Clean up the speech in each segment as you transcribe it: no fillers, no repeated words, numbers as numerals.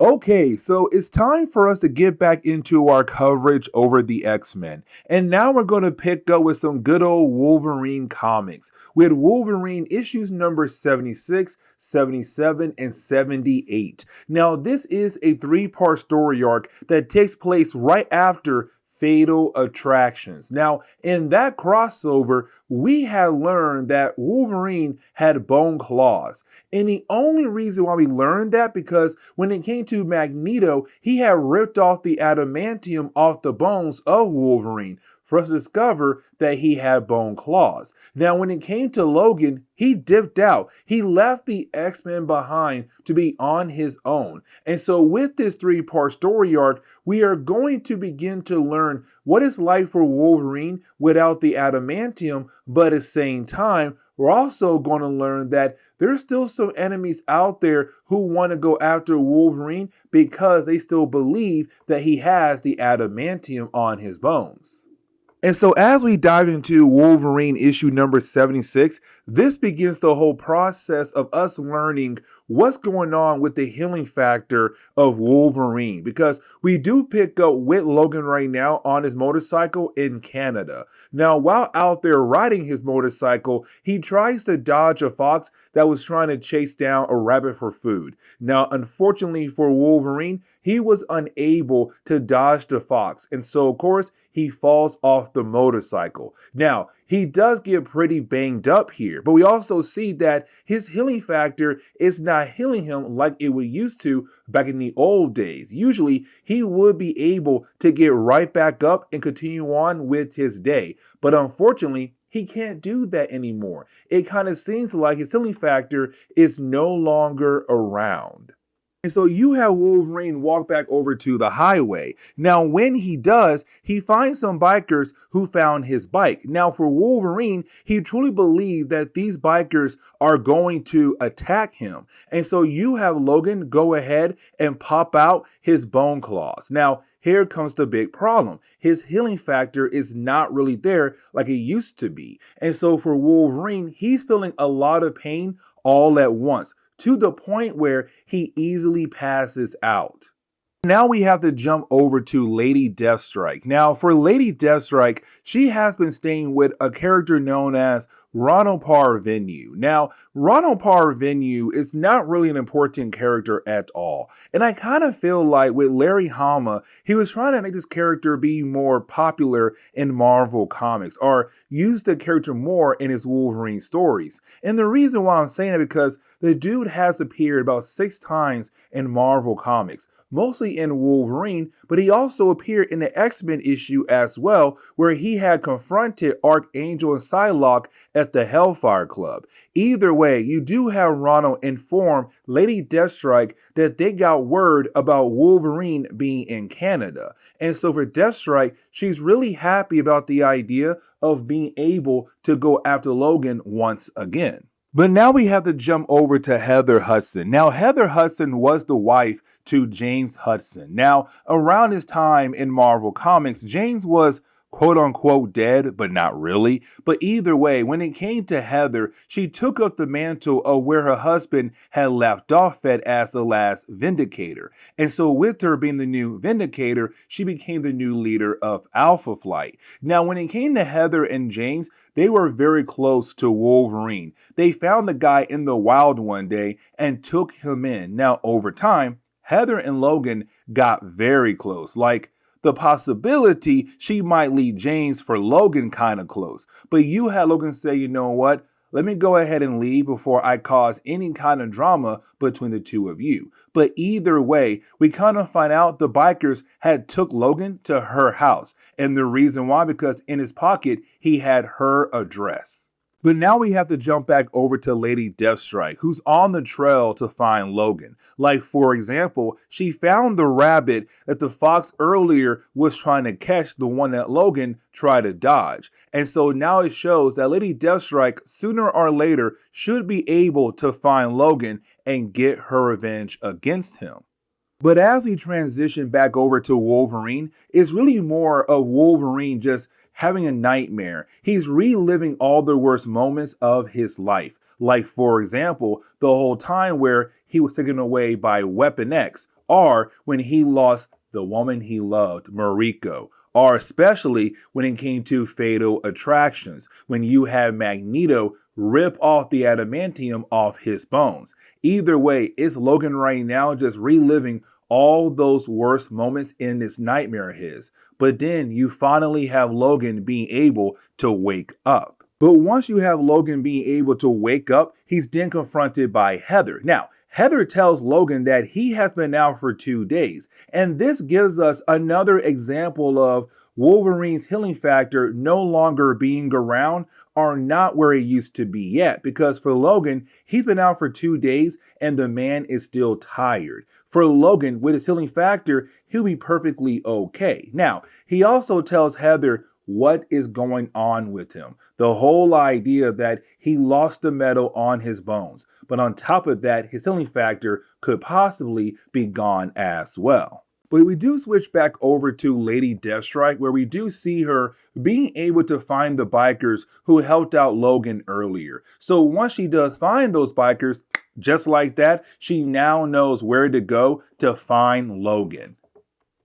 Okay, so it's time for us to get back into our coverage over the X-Men. And now we're going to pick up with some good old Wolverine comics, with Wolverine issues number 76, 77, and 78. Now, this is a three-part story arc that takes place right after Fatal Attractions. Now, in that crossover, we had learned that Wolverine had bone claws. And the only reason why we learned that because when it came to Magneto, he had ripped off the adamantium off the bones of Wolverine for us to discover that he had bone claws. Now, when it came to Logan, he dipped out. He left the X-Men behind to be on his own. And so with this three-part story arc, we are going to begin to learn what it's like for Wolverine without the adamantium, but at the same time, we're also going to learn that there's still some enemies out there who want to go after Wolverine because they still believe that he has the adamantium on his bones. And so as we dive into Wolverine issue number 76, this begins the whole process of us learning what's going on with the healing factor of Wolverine. Because we do pick up with Logan right now on his motorcycle in Canada. Now, while out there riding his motorcycle, he tries to dodge a fox that was trying to chase down a rabbit for food. Now, unfortunately for Wolverine, he was unable to dodge the fox. And so, of course, he falls off the motorcycle. Now, he does get pretty banged up here, but we also see that his healing factor is not healing him like it would used to back in the old days. Usually, he would be able to get right back up and continue on with his day. But unfortunately, he can't do that anymore. It kind of seems like his healing factor is no longer around. And so you have Wolverine walk back over to the highway. Now, when he does, he finds some bikers who found his bike. Now, for Wolverine, he truly believed that these bikers are going to attack him. And so you have Logan go ahead and pop out his bone claws. Now, here comes the big problem. His healing factor is not really there like it used to be. And so for Wolverine, he's feeling a lot of pain all at once, to the point where he easily passes out. Now we have to jump over to Lady Deathstrike. Now for Lady Deathstrike, she has been staying with a character known as Ronald Parvenu. Now, Ronald Parvenu is not really an important character at all. And I kind of feel like with Larry Hama, he was trying to make this character be more popular in Marvel Comics or use the character more in his Wolverine stories. And the reason why I'm saying it because the dude has appeared about 6 times in Marvel Comics, mostly in Wolverine, but he also appeared in the X-Men issue as well, where he had confronted Archangel and Psylocke at the Hellfire Club. Either way, you do have Ronald inform Lady Deathstrike that they got word about Wolverine being in Canada. And so for Deathstrike, she's really happy about the idea of being able to go after Logan once again. But now we have to jump over to Heather Hudson. Now, Heather Hudson was the wife to James Hudson. Now, around this time in Marvel Comics, James was quote unquote dead, but not really. But either way, when it came to Heather, she took up the mantle of where her husband had left off at as the last Vindicator. And so with her being the new Vindicator, she became the new leader of Alpha Flight. Now, when it came to Heather and James, they were very close to Wolverine. They found the guy in the wild one day and took him in. Now, over time, Heather and Logan got very close. Like, the possibility she might lead James for Logan kind of close. But you had Logan say, you know what? Let me go ahead and leave before I cause any kind of drama between the two of you. But either way, we kind of find out the bikers had took Logan to her house. And the reason why, because in his pocket, he had her address. But now we have to jump back over to Lady Deathstrike, who's on the trail to find Logan. Like, for example, she found the rabbit that the fox earlier was trying to catch, the one that Logan tried to dodge. And so now it shows that Lady Deathstrike, sooner or later, should be able to find Logan and get her revenge against him. But as we transition back over to Wolverine, it's really more of Wolverine just having a nightmare. He's reliving all the worst moments of his life. Like, for example, the whole time where he was taken away by Weapon X, or when he lost the woman he loved, Mariko, or especially when it came to Fatal Attractions, when you had Magneto rip off the adamantium off his bones. Either way, it's Logan right now just reliving all those worst moments in this nightmare of his. But then you finally have Logan being able to wake up. But once you have Logan being able to wake up, he's then confronted by Heather. Now, Heather tells Logan that he has been out for 2 days, and this gives us another example of Wolverine's healing factor no longer being around or not where it used to be yet, because for Logan, he's been out for 2 days and the man is still tired. For Logan, with his healing factor, he'll be perfectly okay. Now, he also tells Heather what is going on with him. The whole idea that he lost the metal on his bones. But on top of that, his healing factor could possibly be gone as well. But we do switch back over to Lady Deathstrike, where we do see her being able to find the bikers who helped out Logan earlier. So once she does find those bikers, just like that, she now knows where to go to find Logan.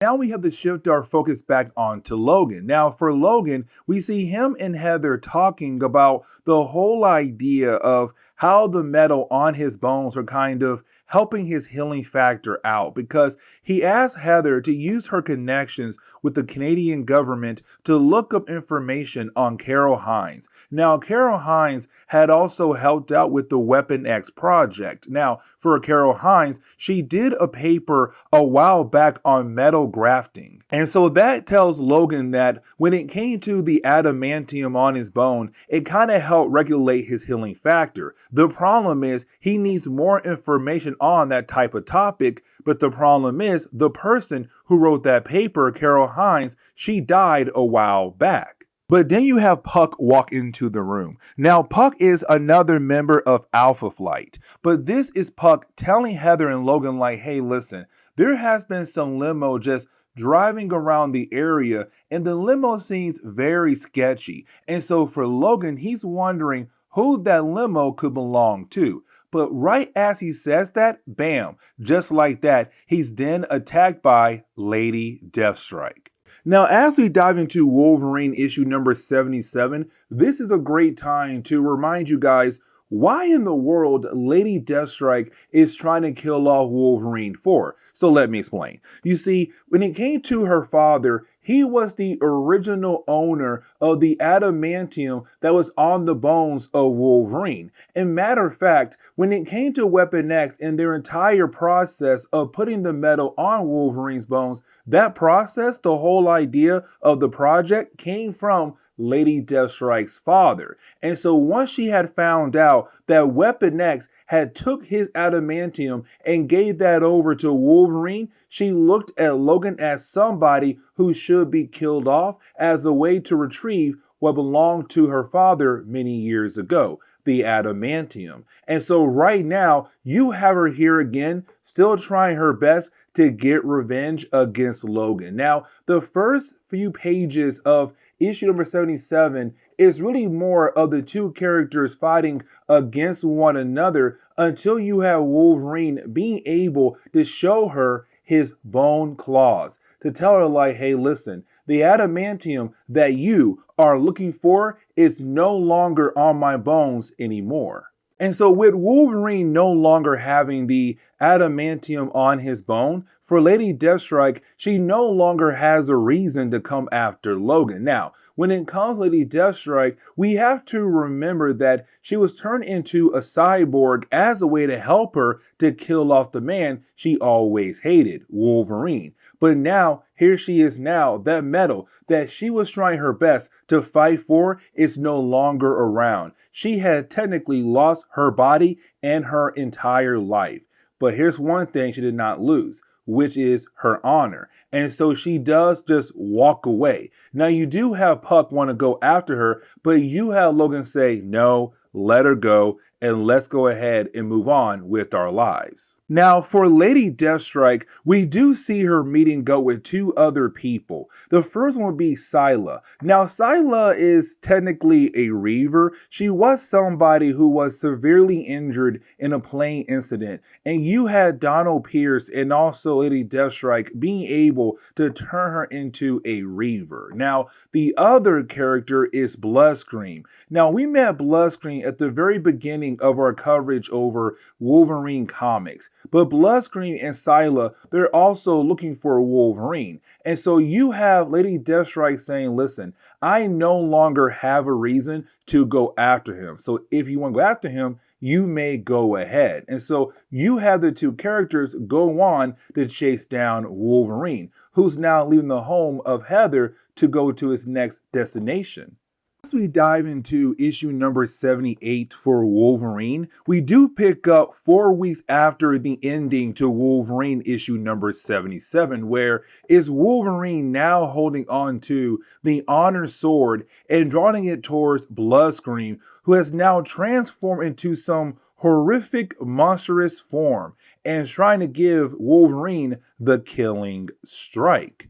Now we have to shift our focus back onto Logan. Now for Logan, we see him and Heather talking about the whole idea of how the metal on his bones are kind of helping his healing factor out, because he asked Heather to use her connections with the Canadian government to look up information on Carol Hines. Now, Carol Hines had also helped out with the Weapon X project. Now, for Carol Hines, she did a paper a while back on metal grafting. And so that tells Logan that when it came to the adamantium on his bone, it kind of helped regulate his healing factor. The problem is he needs more information on that type of topic, but the problem is the person who wrote that paper, Carol Hines, she died a while back. But then you have Puck walk into the room. Now, Puck is another member of Alpha Flight, but this is Puck telling Heather and Logan like, hey, listen, there has been some limo just driving around the area, and the limo seems very sketchy. And so for Logan, he's wondering who that limo could belong to. But right as he says that, bam, just like that, he's then attacked by Lady Deathstrike. Now, as we dive into Wolverine issue number 77, this is a great time to remind you guys why in the world Lady Deathstrike is trying to kill off Wolverine for. So let me explain. You see, when it came to her father, he was the original owner of the adamantium that was on the bones of Wolverine. And matter of fact, when it came to Weapon X and their entire process of putting the metal on Wolverine's bones, that process, the whole idea of the project, came from Lady Deathstrike's father. And so once she had found out that Weapon X had took his adamantium and gave that over to Wolverine, she looked at Logan as somebody who should be killed off as a way to retrieve what belonged to her father many years ago, the adamantium. And so right now, you have her here again, still trying her best to get revenge against Logan. Now, the first few pages of issue number 77 is really more of the two characters fighting against one another until you have Wolverine being able to show her his bone claws, to tell her like, hey, listen, the adamantium that you are looking for is no longer on my bones anymore. And so with Wolverine no longer having the adamantium on his bone, for Lady Deathstrike, she no longer has a reason to come after Logan. Now, when it comes to Lady Deathstrike, we have to remember that she was turned into a cyborg as a way to help her to kill off the man she always hated, Wolverine. But now, here she is now, that metal that she was trying her best to fight for is no longer around. She had technically lost her body and her entire life. But here's one thing she did not lose, which is her honor. And so she does just walk away. Now you do have Puck want to go after her, but you have Logan say, no, let her go. and let's go ahead and move on with our lives. Now, for Lady Deathstrike, we do see her meet and go with two other people. The first one would be Scylla. Now, Scylla is technically a Reaver. She was somebody who was severely injured in a plane incident, and you had Donald Pierce and also Lady Deathstrike being able to turn her into a Reaver. Now, the other character is Bloodscream. Now, we met Bloodscream at the very beginning of our coverage over Wolverine comics. But Bloodscream and Scylla, they're also looking for Wolverine. And so you have Lady Deathstrike saying, listen, I no longer have a reason to go after him. So if you want to go after him, you may go ahead. And so you have the two characters go on to chase down Wolverine, who's now leaving the home of Heather to go to his next destination. As we dive into issue number 78 for Wolverine, we do pick up 4 weeks after the ending to Wolverine issue number 77, where is Wolverine now holding on to the Honor Sword and drawing it towards Bloodscream, who has now transformed into some horrific, monstrous form and is trying to give Wolverine the killing strike.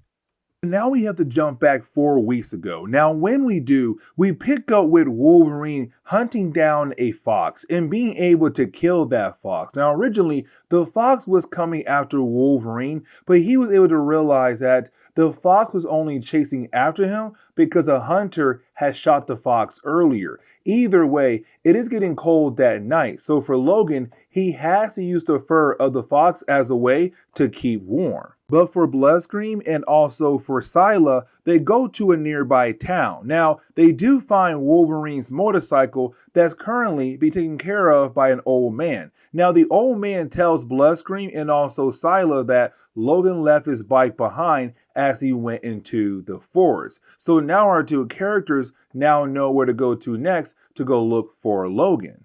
Now we have to jump back 4 weeks ago. Now when we do, we pick up with Wolverine hunting down a fox and being able to kill that fox. Now originally, the fox was coming after Wolverine, but he was able to realize that the fox was only chasing after him because a hunter had shot the fox earlier. Either way, it is getting cold that night. So for Logan, he has to use the fur of the fox as a way to keep warm. But for Bloodscream and also for Scylla, they go to a nearby town. Now, they do find Wolverine's motorcycle that's currently being taken care of by an old man. Now, the old man tells Bloodscream and also Scylla that Logan left his bike behind as he went into the forest. So now our two characters now know where to go to next to go look for Logan.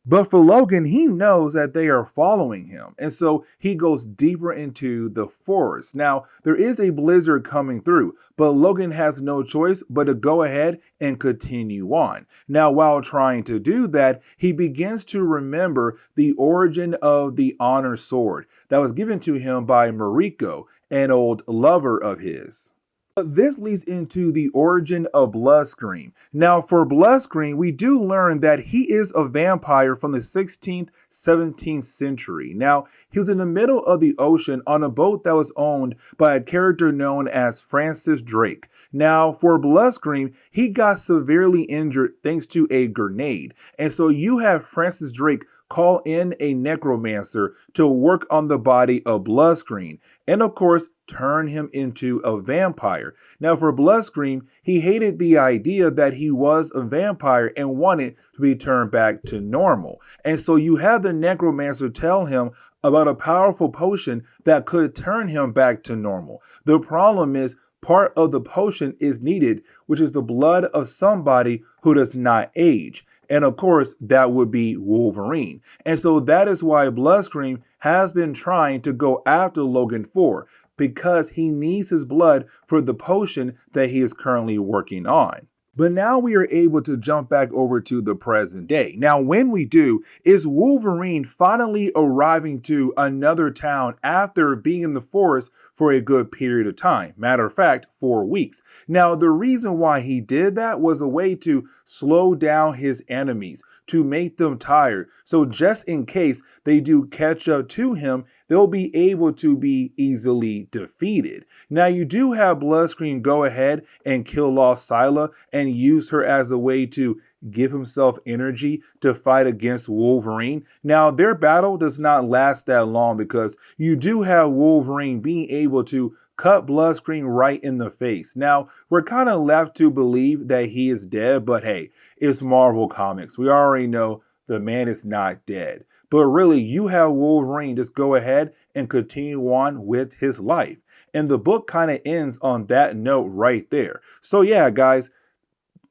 But for Logan, he knows that they are following him, and so he goes deeper into the forest. Now, there is a blizzard coming through, but Logan has no choice but to go ahead and continue on. Now, while trying to do that, he begins to remember the origin of the Honor Sword that was given to him by Mariko, an old lover of his. But this leads into the origin of Bloodscream. Now for Bloodscream, we do learn that he is a vampire from the 16th, 17th century. Now, he was in the middle of the ocean on a boat that was owned by a character known as Francis Drake. Now, for Bloodscream, he got severely injured thanks to a grenade. And so you have Francis Drake call in a necromancer to work on the body of Bloodscream, and of course, turn him into a vampire. Now for Bloodscream, he hated the idea that he was a vampire and wanted to be turned back to normal. And so you have the necromancer tell him about a powerful potion that could turn him back to normal. The problem is, part of the potion is needed, which is the blood of somebody who does not age. And of course, that would be Wolverine. And so that is why Bloodscream has been trying to go after Logan for, because he needs his blood for the potion that he is currently working on. But now we are able to jump back over to the present day. Now, when we do, is Wolverine finally arriving to another town after being in the forest for a good period of time. Matter of fact, 4 weeks. Now, the reason why he did that was a way to slow down his enemies, to make them tired. So just in case they do catch up to him, they'll be able to be easily defeated. Now, you do have Bloodscream go ahead and kill off Scylla and use her as a way to give himself energy to fight against Wolverine. Now, their battle does not last that long because you do have Wolverine being able to cut Bloodscream right in the face. Now, we're kind of left to believe that he is dead, but hey, it's Marvel Comics. We already know the man is not dead. But really, you have Wolverine just go ahead and continue on with his life. And the book kind of ends on that note right there. So yeah, guys,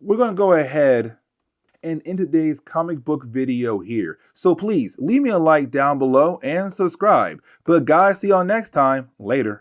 we're going to go ahead and end today's comic book video here. So please leave me a like down below and subscribe. But guys, see y'all next time. Later.